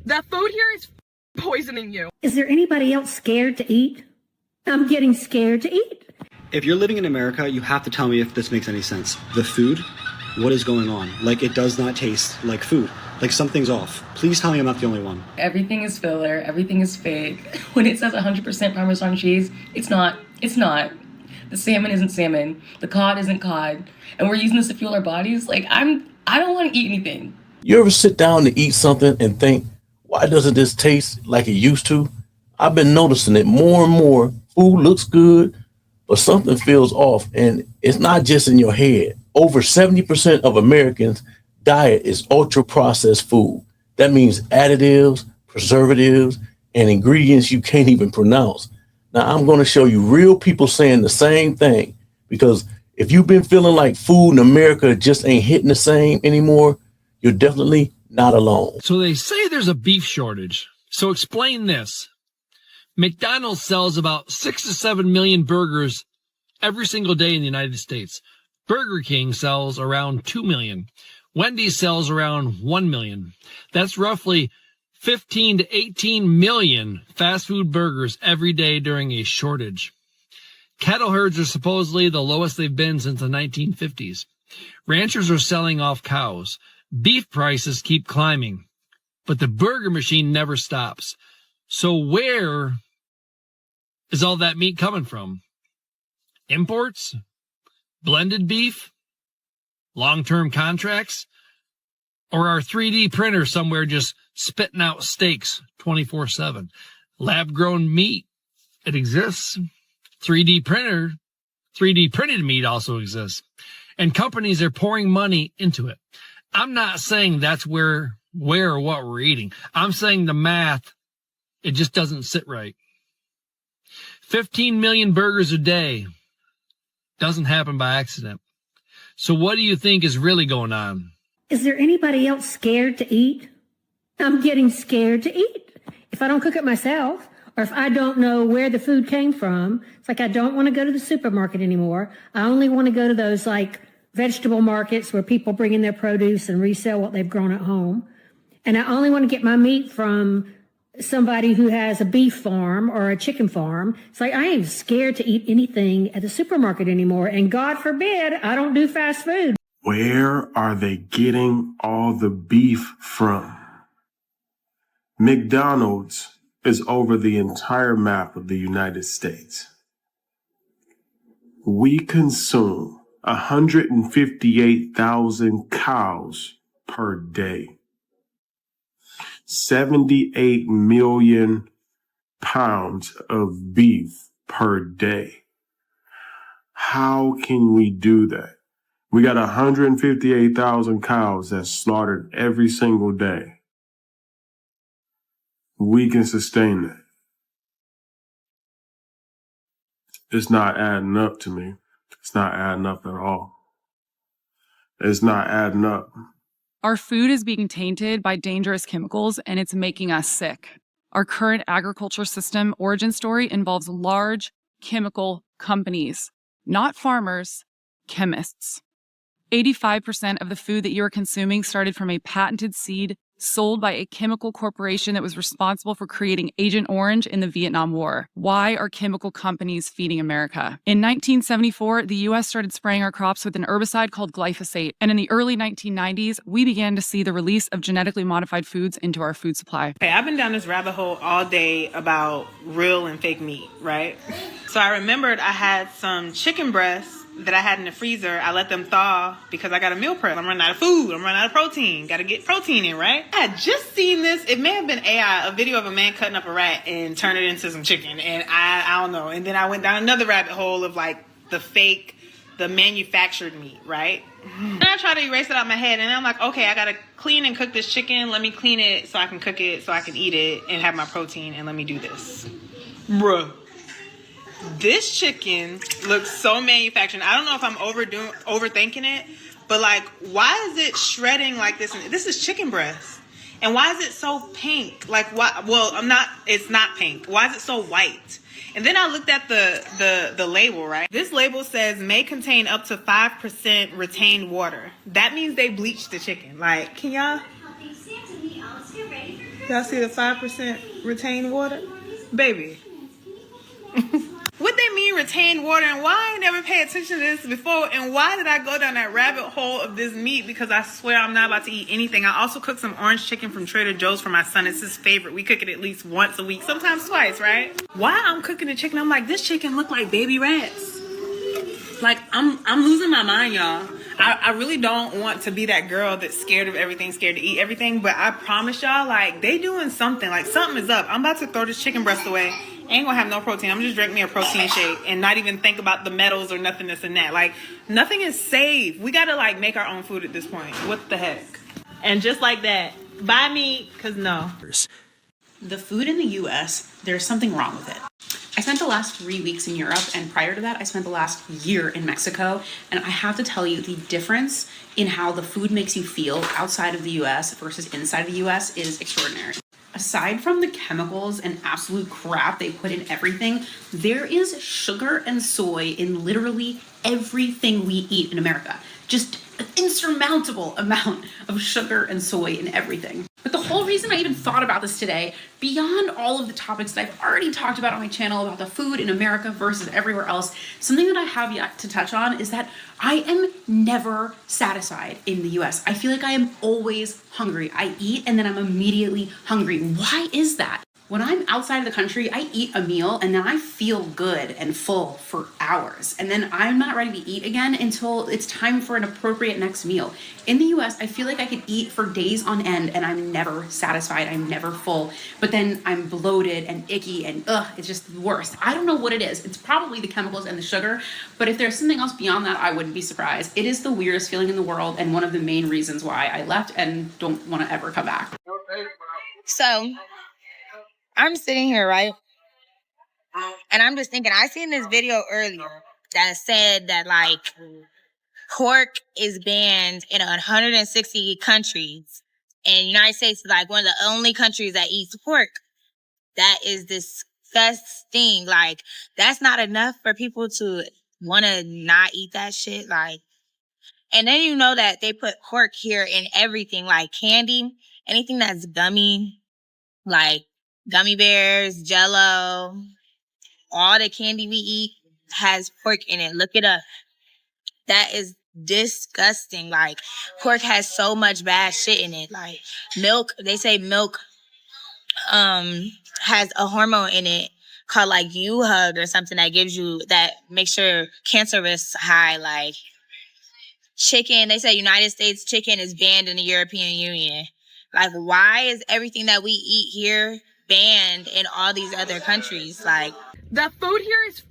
That food here is poisoning you. Is there anybody else scared to eat? I'm getting scared to eat. If you're living in America, you have to tell me if this makes any sense. The food, what is going on? Like, it does not taste like food. Like, something's off. Please tell me I'm not the only one. Everything is filler. Everything is fake. When it says 100% Parmesan cheese, it's not. It's not. The salmon isn't salmon. The cod isn't cod. And we're using this to fuel our bodies. Like, I don't want to eat anything. You ever sit down to eat something and think, why doesn't this taste like it used to? I've been noticing it more and more. Food looks good, but something feels off. And it's not just in your head. Over 70% of Americans' diet is ultra processed food. That means additives, preservatives, and ingredients you can't even pronounce. Now, I'm going to show you real people saying the same thing, because if you've been feeling like food in America just ain't hitting the same anymore, you're definitely not alone. So they say there's a beef shortage. So explain this. McDonald's sells about 6 to 7 million burgers every single day in the United States. Burger King sells around 2 million. Wendy's sells around 1 million. That's roughly 15 to 18 million fast food burgers every day during a shortage. Cattle herds are supposedly the lowest they've been since the 1950s. Ranchers are selling off cows. Beef prices keep climbing, but the burger machine never stops. So where is all that meat coming from? Imports? Blended beef? Long-term contracts? Or our 3D printer somewhere just spitting out steaks 24/7? Lab-grown meat, it exists. 3D printed meat also exists. And companies are pouring money into it. I'm not saying that's where or what we're eating. I'm saying the math, it just doesn't sit right. 15 million burgers a day doesn't happen by accident. So what do you think is really going on? Is there anybody else scared to eat? I'm getting scared to eat. If I don't cook it myself, or if I don't know where the food came from, it's like I don't want to go to the supermarket anymore. I only want to go to those like vegetable markets where people bring in their produce and resell what they've grown at home. And I only want to get my meat from somebody who has a beef farm or a chicken farm. It's like I am scared to eat anything at the supermarket anymore. And God forbid I don't do fast food. Where are they getting all the beef from? McDonald's is over the entire map of the United States. We consume 158,000 cows per day. 78 million pounds of beef per day. How can we do that? We got 158,000 cows that's slaughtered every single day. We can sustain that. It's not adding up to me. It's not adding up at all. It's not adding up. Our food is being tainted by dangerous chemicals, and it's making us sick. Our current agriculture system origin story involves large chemical companies, not farmers, chemists. 85% of the food that you're consuming started from a patented seed sold by a chemical corporation that was responsible for creating Agent Orange in the Vietnam War. Why are chemical companies feeding America? In 1974, the U.S. started spraying our crops with an herbicide called glyphosate. And in the early 1990s, we began to see the release of genetically modified foods into our food supply. Okay, I've been down this rabbit hole all day about real and fake meat, right? So I remembered I had some chicken breasts that I had in the freezer. I let them thaw because I got a meal prep. I'm running out of food. I'm running out of protein. Got to get protein in, right? I had just seen this. It may have been AI, a video of a man cutting up a rat and turning it into some chicken. And I don't know. And then I went down another rabbit hole of like the fake, the manufactured meat, right? And I try to erase it out of my head. And I'm like, okay, I got to clean and cook this chicken. Let me clean it so I can cook it so I can eat it and have my protein. And let me do this. Bruh. This chicken looks so manufactured. I don't know if I'm overthinking it, but like, why is it shredding like this? This is chicken breast. And why is it so pink? Like, why? Well, it's not pink. Why is it so white? And then I looked at the label, right? This label says may contain up to 5% retained water. That means they bleached the chicken. Like, can y'all? Y'all see the 5% retained water? Baby. What they mean retained water, and why I never paid attention to this before, and why did I go down that rabbit hole of this meat? Because I swear I'm not about to eat anything. I also cooked some orange chicken from Trader Joe's for my son. It's his favorite. We cook it at least once a week, sometimes twice, right? While I'm cooking the chicken, I'm like, this chicken look like baby rats. Like, I'm losing my mind, y'all. I really don't want to be that girl that's scared of everything, scared to eat everything, but I promise y'all, like, they doing something. Like, something is up. I'm about to throw this chicken breast away. Ain't gonna have no protein. I'm just drink me a protein shake and not even think about the metals or nothing this and that. Like, nothing is safe. We gotta, like, make our own food at this point. What the heck? And just like that, buy meat, because no. The food in the US, there's something wrong with it. I spent the last 3 weeks in Europe, and prior to that, I spent the last year in Mexico. And I have to tell you, the difference in how the food makes you feel outside of the US versus inside of the US is extraordinary. Aside from the chemicals and absolute crap they put in everything, there is sugar and soy in literally everything we eat in America. Just an insurmountable amount of sugar and soy in everything. But the whole reason I even thought about this today, beyond all of the topics that I've already talked about on my channel about the food in America versus everywhere else, something that I have yet to touch on is that I am never satisfied in the US. I feel like I am always hungry. I eat and then I'm immediately hungry. Why is that? When I'm outside of the country, I eat a meal and then I feel good and full for hours. And then I'm not ready to eat again until it's time for an appropriate next meal. In the US, I feel like I could eat for days on end and I'm never satisfied. I'm never full. But then I'm bloated and icky and it's just the worst. I don't know what it is. It's probably the chemicals and the sugar. But if there's something else beyond that, I wouldn't be surprised. It is the weirdest feeling in the world and one of the main reasons why I left and don't want to ever come back. So I'm sitting here, right? And I'm just thinking, I seen this video earlier that said that, like, pork is banned in 160 countries. And the United States is, like, one of the only countries that eats pork. That is disgusting. Like, that's not enough for people to want to not eat that shit. Like, and then you know that they put pork here in everything, like candy, anything that's gummy, like gummy bears, Jell-O, all the candy we eat has pork in it. Look it up. That is disgusting. Like, pork has so much bad shit in it. Like, milk, they say milk has a hormone in it called, like, U-Hug or something that makes your cancer risk high. Like, chicken, they say United States chicken is banned in the European Union. Like, why is everything that we eat here banned in all these other countries? Like, the food here is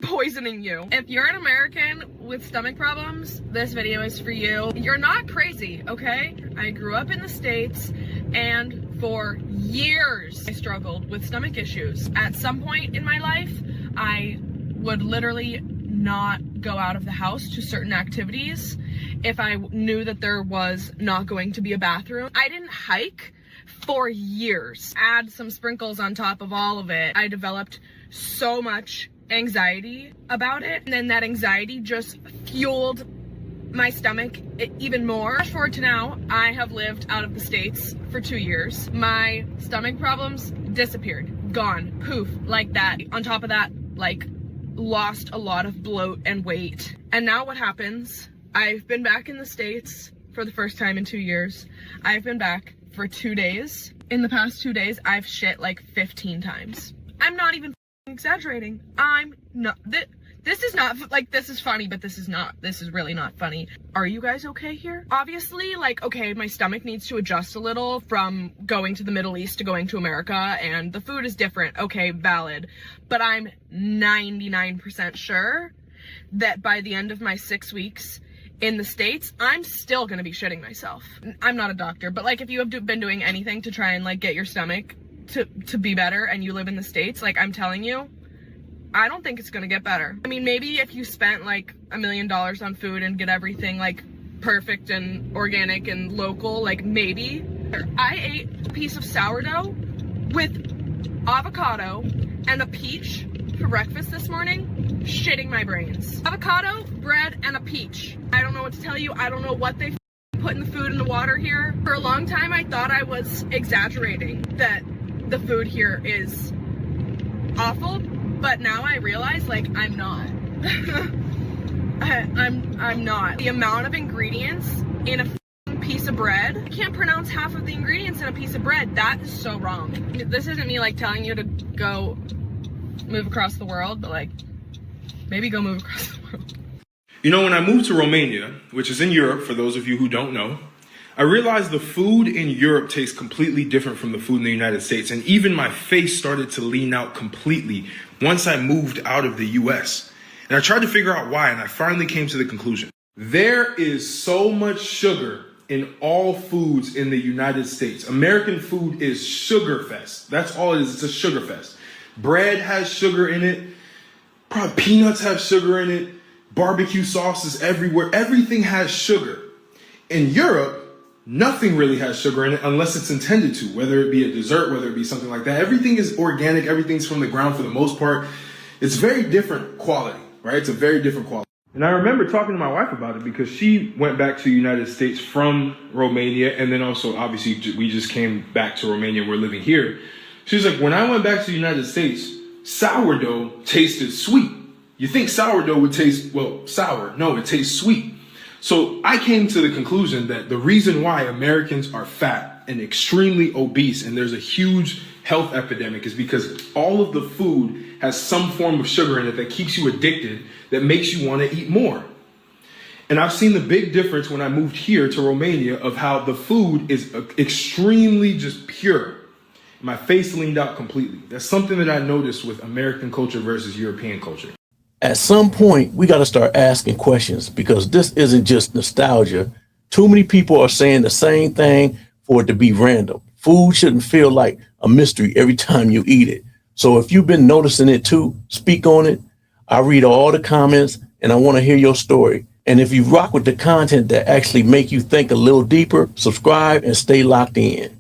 poisoning you. If you're an American with stomach problems, this video is for you. You're not crazy, okay? I grew up in the States and for years I struggled with stomach issues. At some point in my life, I would literally not go out of the house to certain activities if I knew that there was not going to be a bathroom. I didn't hike for years. Add some sprinkles on top of all of it. I developed so much anxiety about it, and then that anxiety just fueled my stomach even more. Fast forward to now, I have lived out of the States for 2 years. My stomach problems disappeared, gone, poof, like that. On top of that, like, lost a lot of bloat and weight. And now what happens? I've been back in the States for the first time in 2 years. I've been back for 2 days. In the past 2 days, I've shit like 15 times. I'm not even exaggerating. I'm not. This is not, like, this is funny, but this is not. This is really not funny. Are you guys okay here? Obviously, like, okay, my stomach needs to adjust a little from going to the Middle East to going to America, and the food is different. Okay, valid. But I'm 99% sure that by the end of my 6 weeks in the States, I'm still gonna be shitting myself. I'm not a doctor, but, like, if you have been doing anything to try and, like, get your stomach to be better and you live in the States, like, I'm telling you, I don't think it's gonna get better. I mean, maybe if you spent like $1 million on food and get everything like perfect and organic and local, like, maybe. I ate a piece of sourdough with avocado and a peach for breakfast this morning, shitting my brains. Avocado, bread, and a peach. I don't know what to tell you. I don't know what they put putting the food in the water here. For a long time, I thought I was exaggerating that the food here is awful, but now I realize, like, I'm not. I'm not. The amount of ingredients in a piece of bread, I can't pronounce half of the ingredients in a piece of bread. That is so wrong. This isn't me like telling you to go move across the world, but like maybe go move across the world. You know, when I moved to Romania, which is in Europe, for those of you who don't know, I realized the food in Europe tastes completely different from the food in the United States. And even my face started to lean out completely once I moved out of the US. And I tried to figure out why, and I finally came to the conclusion. There is so much sugar in all foods in the United States. American food is sugar fest. That's all it is. It's a sugar fest. Bread has sugar in it. Probably peanuts have sugar in it. Barbecue sauces everywhere. Everything has sugar. In Europe, nothing really has sugar in it unless it's intended to, whether it be a dessert, whether it be something like that. Everything is organic. Everything's from the ground for the most part. It's very different quality, right? It's a very different quality. And I remember talking to my wife about it because she went back to the United States from Romania. And then also, obviously, we just came back to Romania. We're living here. She's like, when I went back to the United States, sourdough tasted sweet. You think sourdough would taste, well, sour. No, it tastes sweet. So I came to the conclusion that the reason why Americans are fat and extremely obese and there's a huge health epidemic is because all of the food has some form of sugar in it that keeps you addicted, that makes you want to eat more. And I've seen the big difference when I moved here to Romania of how the food is extremely just pure. My face leaned out completely. That's something that I noticed with American culture versus European culture. At some point, we got to start asking questions because this isn't just nostalgia. Too many people are saying the same thing for it to be random. Food shouldn't feel like a mystery every time you eat it. So if you've been noticing it too, speak on it. I read all the comments and I want to hear your story. And if you rock with the content that actually make you think a little deeper, subscribe and stay locked in.